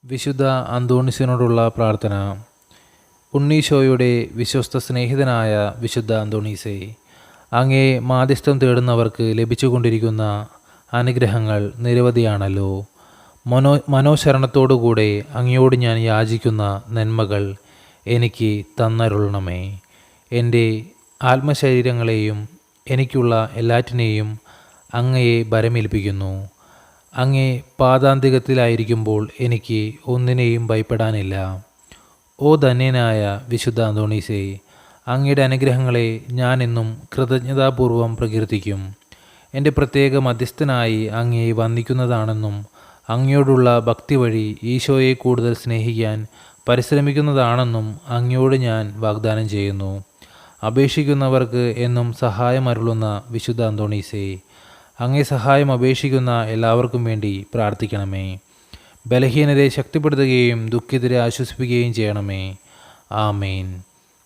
വിശുദ്ധ അന്തോണീസിനോടുള്ള പ്രാർത്ഥന. ഉണ്ണീശോയുടെ വിശ്വസ്ത സ്നേഹിതനായ വിശുദ്ധ അന്തോണീസേ, അങ്ങേ മാധ്യസ്ഥം തേടുന്നവർക്ക് ലഭിച്ചുകൊണ്ടിരിക്കുന്ന അനുഗ്രഹങ്ങൾ നിരവധിയാണല്ലോ. മനോശരണത്തോടുകൂടെ അങ്ങയോട് ഞാൻ യാചിക്കുന്ന നന്മകൾ എനിക്ക് തന്നരുളണമേ. എൻ്റെ ആത്മശരീരങ്ങളെയും എനിക്കുള്ള എല്ലാറ്റിനെയും അങ്ങയെ ഭരമേൽപ്പിക്കുന്നു. അങ്ങേ പാദാന്തികത്തിലായിരിക്കുമ്പോൾ എനിക്ക് ഒന്നിനെയും ഭയപ്പെടാനില്ല. ഓ ധന്യനായ വിശുദ്ധ അന്തോണീസേ, അങ്ങയുടെ അനുഗ്രഹങ്ങളെ ഞാൻ എന്നും കൃതജ്ഞതാപൂർവം പ്രകീർത്തിക്കും. എൻ്റെ പ്രത്യേക മധ്യസ്ഥനായി അങ്ങയെ വന്ദിക്കുന്നതാണെന്നും അങ്ങയോടുള്ള ഭക്തി വഴി ഈശോയെ കൂടുതൽ സ്നേഹിക്കാൻ പരിശ്രമിക്കുന്നതാണെന്നും അങ്ങയോട് ഞാൻ വാഗ്ദാനം ചെയ്യുന്നു. അപേക്ഷിക്കുന്നവർക്ക് എന്നും സഹായം അരുളുന്ന വിശുദ്ധ അന്തോണീസേ, അങ്ങേ സഹായം അപേക്ഷിക്കുന്ന എല്ലാവർക്കും വേണ്ടി പ്രാർത്ഥിക്കണമേ. ബലഹീനരെ ശക്തിപ്പെടുത്തുകയും ദുഃഖിതരെ ആശ്വസിപ്പിക്കുകയും ചെയ്യണമേ. ആമേൻ.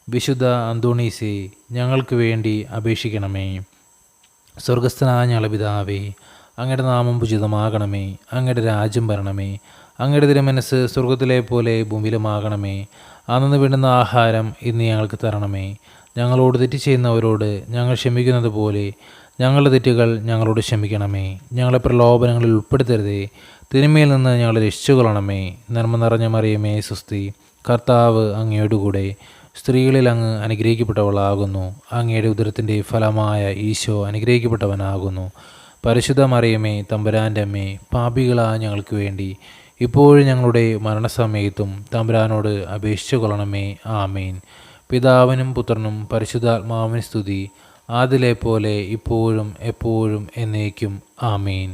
വിശുദ്ധ അന്തോണീസേ, ഞങ്ങൾക്ക് വേണ്ടി അപേക്ഷിക്കണമേ. സ്വർഗസ്ഥനായ ഞങ്ങളുടെ പിതാവേ, അങ്ങയുടെ നാമം ഉചിതമാകണമേ. അങ്ങയുടെ രാജ്യം വരണമേ. അങ്ങയുടെ തിരുമനസ്സ് സ്വർഗത്തിലെ പോലെ ഭൂമിയിലുമാകണമേ. അന്നു വേണ്ടുന്ന ആഹാരം ഇന്ന് ഞങ്ങൾക്ക് തരണമേ. ഞങ്ങളോട് തെറ്റ് ചെയ്യുന്നവരോട് ഞങ്ങൾ ക്ഷമിക്കുന്നത് പോലെ ഞങ്ങളുടെ തെറ്റുകൾ ഞങ്ങളോട് ക്ഷമിക്കണമേ. ഞങ്ങളെ പ്രലോഭനങ്ങളിൽ ഉൾപ്പെടുത്തരുതേ, തിന്മയിൽ നിന്ന് ഞങ്ങളെ രക്ഷിച്ചുകൊള്ളണമേ. നന്മ നിറഞ്ഞ മറിയമേ സ്വസ്തി, കർത്താവ് അങ്ങയോടുകൂടെ സ്ത്രീകളിൽ അങ്ങ് അനുഗ്രഹിക്കപ്പെട്ടവളാകുന്നു. അങ്ങയുടെ ഉദരത്തിൻ്റെ ഫലമായ ഈശോ അനുഗ്രഹിക്കപ്പെട്ടവനാകുന്നു. പരിശുദ്ധ മറിയമേ തമ്പുരാൻ്റെ അമ്മേ, പാപികളായ ഞങ്ങൾക്ക് വേണ്ടി ഇപ്പോഴും ഞങ്ങളുടെ മരണസമയത്തും തമ്പുരാനോട് അപേക്ഷിച്ചു കൊള്ളണമേ. ആമേൻ. പിതാവിനും പുത്രനും പരിശുദ്ധാത്മാവിനും സ്തുതി, ആദിലെ പോലെ ഇപ്പോഴും എപ്പോഴും എന്നേക്കും. ആമേൻ.